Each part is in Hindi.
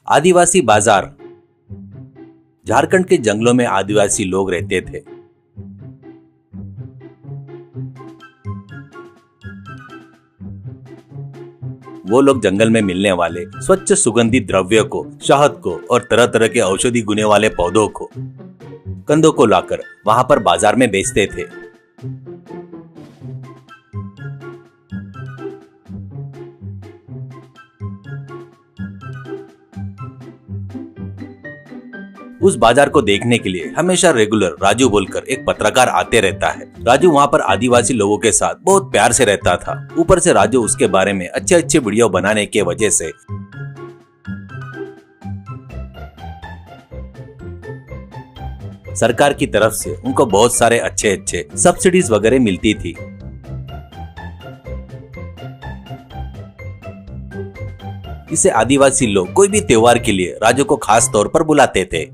आदिवासी बाजार। झारखंड के जंगलों में आदिवासी लोग रहते थे। वो लोग जंगल में मिलने वाले स्वच्छ सुगंधित द्रव्य को, शहद को और तरह तरह के औषधि गुने वाले पौधों को, कंदों को लाकर वहां पर बाजार में बेचते थे। उस बाजार को देखने के लिए हमेशा रेगुलर राजू बोलकर एक पत्रकार आते रहता है। राजू वहाँ पर आदिवासी लोगों के साथ बहुत प्यार से रहता था। ऊपर से राजू उसके बारे में अच्छे अच्छे वीडियो बनाने के वजह से सरकार की तरफ से उनको बहुत सारे अच्छे अच्छे सब्सिडीज वगैरह मिलती थी। इसे आदिवासी लोग कोई भी त्योहार के लिए राजू को खास तौर पर बुलाते थे।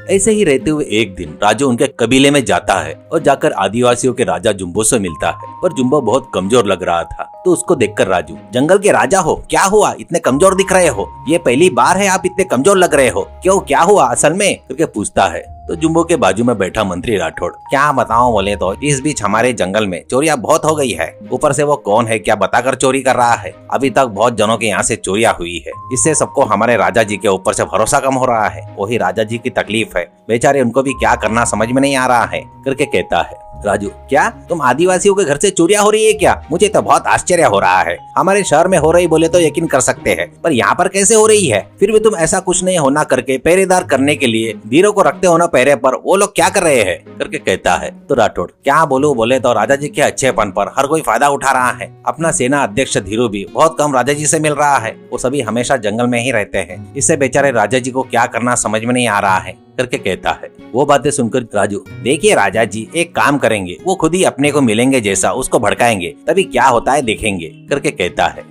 ऐसे ही रहते हुए एक दिन राजू उनके कबीले में जाता है और जाकर आदिवासियों के राजा जुम्बो से मिलता है। पर जुम्बो बहुत कमजोर लग रहा था, तो उसको देखकर राजू, जंगल के राजा हो, क्या हुआ, इतने कमजोर दिख रहे हो, ये पहली बार है आप इतने कमजोर लग रहे हो, क्यों, क्या हुआ असल में, करके पूछता है। तो जुम्बो के बाजू में बैठा मंत्री राठौड़, क्या बताऊं बोले तो इस बीच हमारे जंगल में चोरियां बहुत हो गई है। ऊपर से वो कौन है क्या बताकर चोरी कर रहा है। अभी तक बहुत जनों के यहाँ से चोरियां हुई है। इससे सबको हमारे राजा जी के ऊपर से भरोसा कम हो रहा है। वही राजा जी की तकलीफ है, बेचारे उनको भी क्या करना समझ में नहीं आ रहा है, करके कहता है। राजू, क्या तुम आदिवासियों के घर से चोरियां हो रही है क्या? मुझे तो बहुत आश्चर्य हो रहा है। हमारे शहर में हो रही बोले तो यकीन कर सकते हैं, पर यहाँ पर कैसे हो रही है? फिर भी तुम ऐसा कुछ नहीं होना करके पहरेदार करने के लिए धीरों को रखते हो ना पहरे पर, वो लोग क्या कर रहे हैं, करके कहता है। तो राठौड़, क्या बोलूं बोले तो राजा जी के अच्छेपन पर हर कोई फायदा उठा रहा है। अपना सेना अध्यक्ष धीरू भी बहुत कम राजा जी से मिल रहा है। वो सभी हमेशा जंगल में ही रहते हैं। इससे बेचारे राजा जी को क्या करना समझ में नहीं आ रहा है, करके कहता है। वो बातें सुनकर राजू, देखिए राजा जी एक काम करेंगे, वो खुद ही अपने को मिलेंगे जैसा उसको भड़काएंगे, तभी क्या होता है देखेंगे, करके कहता है।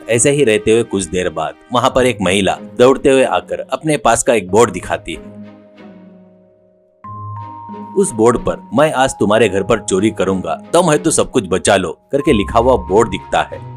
ऐसे ही रहते हुए कुछ देर बाद वहाँ पर एक महिला दौड़ते हुए आकर अपने पास का एक बोर्ड दिखाती है। उस बोर्ड पर, मैं आज तुम्हारे घर पर चोरी करूंगा, तुम है तो सब कुछ बचा लो, करके लिखा हुआ बोर्ड दिखता है।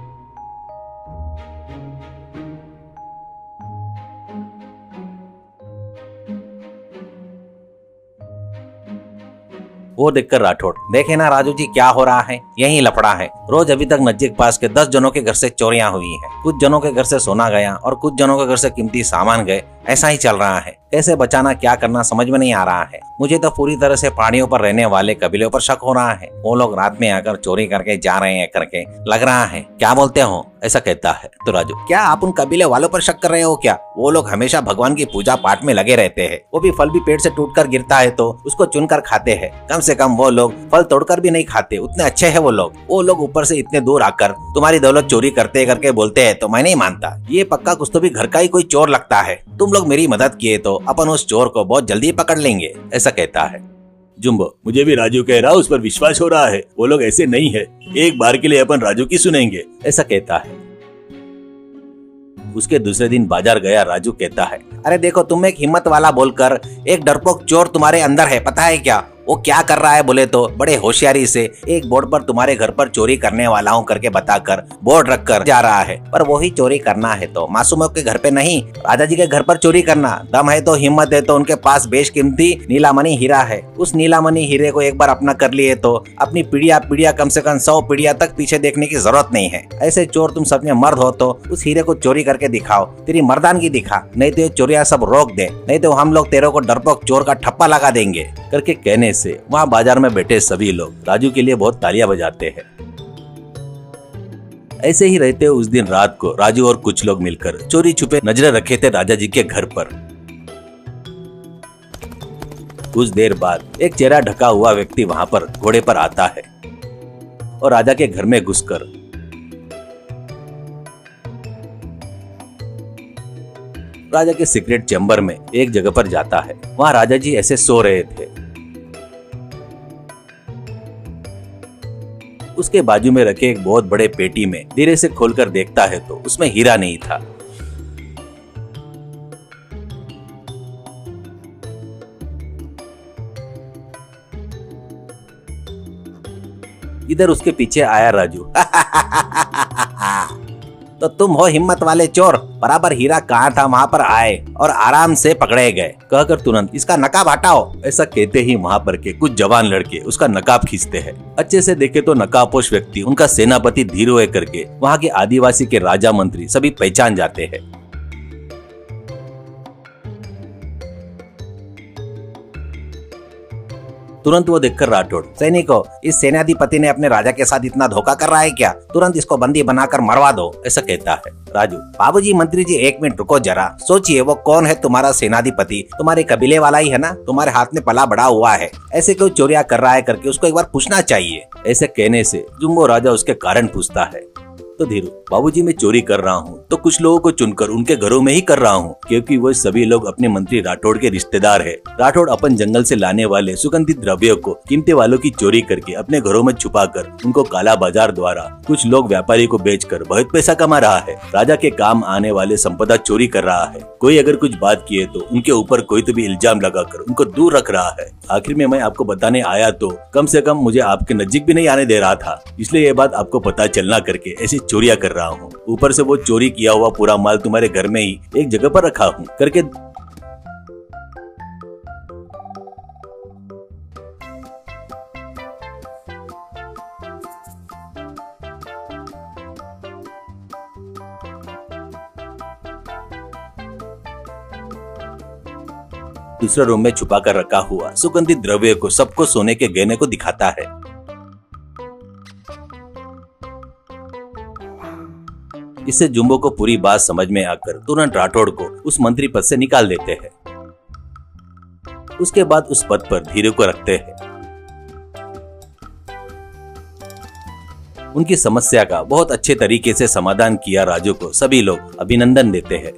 वो देखकर राठौड़, देखे ना राजू जी क्या हो रहा है, यही लफड़ा है। रोज अभी तक नजदीक पास के 10 जनों के घर से चोरियां हुई हैं। कुछ जनों के घर से सोना गया और कुछ जनों के घर से कीमती सामान गए। ऐसा ही चल रहा है। कैसे बचाना क्या करना समझ में नहीं आ रहा है। मुझे तो पूरी तरह से पहाड़ियों पर रहने वाले कबीलों पर शक हो रहा है। वो लोग रात में आकर चोरी करके जा रहे हैं करके लग रहा है, क्या बोलते हो, ऐसा कहता है। तो राजू, क्या आप उन कबीले वालों पर शक कर रहे हो क्या? वो लोग हमेशा भगवान की पूजा पाठ में लगे रहते हैं। वो भी फल भी पेड़ से टूटकर गिरता है तो उसको चुनकर खाते हैं। कम से कम वो लोग फल तोड़कर भी नहीं खाते, उतने अच्छे है वो लोग। वो लोग ऊपर से इतने दूर आकर तुम्हारी दौलत चोरी करते करके बोलते हैं तो मैं नहीं मानता। ये पक्का कुछ तो भी घर का ही कोई चोर लगता है। तुम लोग मेरी मदद किए तो अपन उस चोर को बहुत जल्दी पकड़ लेंगे, ऐसा कहता है। जुम्बो, मुझे भी राजू कह रहा उस पर विश्वास हो रहा है। वो लोग ऐसे नहीं है, एक बार के लिए अपन राजू की सुनेंगे, ऐसा कहता है। उसके दूसरे दिन बाजार गया राजू कहता है, अरे देखो तुम एक हिम्मत वाला बोलकर एक डरपोक चोर तुम्हारे अंदर है, पता है क्या? वो क्या कर रहा है बोले तो बड़े होशियारी से एक बोर्ड पर तुम्हारे घर पर चोरी करने वाला हूँ करके बताकर बोर्ड रखकर जा रहा है। पर वही चोरी करना है तो मासूमों के घर पे नहीं, राजा जी के घर पर चोरी करना। दम है तो हिम्मत है तो उनके पास बेशकीमती नीलामणि हीरा है। उस नीलामणि हीरे को एक बार अपना कर लिए तो अपनी पीढ़िया कम से कम 100 पीढ़िया तक पीछे देखने की जरूरत नहीं है। ऐसे चोर तुम सब में मर्द हो तो उस हीरे को चोरी करके दिखाओ, तेरी मर्दानगी दिखा, नहीं तो ये चोरिया सब रोक दे, नहीं तो हम लोग तेरे को डरपोक चोर का ठप्पा लगा देंगे, करके कहने से वहाँ बाजार में बैठे सभी लोग राजू के लिए बहुत तालियां बजाते हैं। ऐसे ही रहते उस दिन रात को राजू और कुछ लोग मिलकर चोरी छुपे नजरें रखे थे राजा जी के घर पर। कुछ देर बाद एक चेहरा ढका हुआ व्यक्ति वहाँ पर घोड़े पर आता है और राजा के घर में घुसकर राजा के सीक्रेट चैम्बर में एक जगह पर जाता है। वहाँ राजा जी ऐसे सो रहे थे। उसके बाजू में रखे एक बहुत बड़े पेटी में धीरे से खोलकर देखता है तो उसमें हीरा नहीं था। इधर उसके पीछे आया राजू। तो तुम हो हिम्मत वाले चोर, बराबर हीरा कहाँ था वहाँ पर आए और आराम से पकड़े गए, कहकर तुरंत इसका नकाब हटाओ। ऐसा कहते ही वहाँ पर के कुछ जवान लड़के उसका नकाब खींचते हैं। अच्छे से देखे तो नकाबपोश व्यक्ति उनका सेनापति धीरोए करके वहाँ के आदिवासी के राजा मंत्री सभी पहचान जाते हैं। तुरंत वो देखकर राठौड़, सैनिकों, इस सेनाधिपति ने अपने राजा के साथ इतना धोखा कर रहा है क्या? तुरंत इसको बंदी बनाकर मरवा दो, ऐसा कहता है। राजू, बाबूजी, मंत्री जी, एक मिनट रुको जरा, सोचिए वो कौन है तुम्हारा सेनाधिपति? तुम्हारे कबीले वाला ही है ना? तुम्हारे हाथ में पला बड़ा हुआ है, ऐसे क्यों चोरियां कर रहा है करके उसको एक बार पूछना चाहिए। ऐसे कहने से जुम्बो राजा उसके कारण पूछता है। तो धीरू, बाबूजी मैं चोरी कर रहा हूँ तो कुछ लोगों को चुनकर उनके घरों में ही कर रहा हूँ, क्योंकि वो सभी लोग अपने मंत्री राठौड़ के रिश्तेदार है। राठौड़ अपन जंगल से लाने वाले सुगंधित द्रव्यों को कीमती वालों की चोरी करके अपने घरों में छुपाकर उनको काला बाजार द्वारा कुछ लोग व्यापारी को बेचकर बहुत पैसा कमा रहा है। राजा के काम आने वाले संपदा चोरी कर रहा है। कोई अगर कुछ बात किए तो उनके ऊपर कोई तो भी इल्जाम लगाकर उनको दूर रख रहा है। आखिर में मैं आपको बताने आया तो कम से कम मुझे आपके नजदीक भी नहीं आने दे रहा था, इसलिए ये बात आपको पता चलना करके ऐसी चोरियां कर रहा हूँ। ऊपर से वो चोरी किया हुआ पूरा माल तुम्हारे घर में ही एक जगह पर रखा हूँ करके। दूसरे रूम में छुपा कर रखा हुआ सुगंधित द्रव्य को सबको सोने के गहने को दिखाता है। इससे जुम्बो को पूरी बात समझ में आकर तुरंत राठौड़ को उस मंत्री पद से निकाल देते हैं। उसके बाद उस पद पर धीरू को रखते हैं। उनकी समस्या का बहुत अच्छे तरीके से समाधान किया राजू को सभी लोग अभिनंदन देते हैं।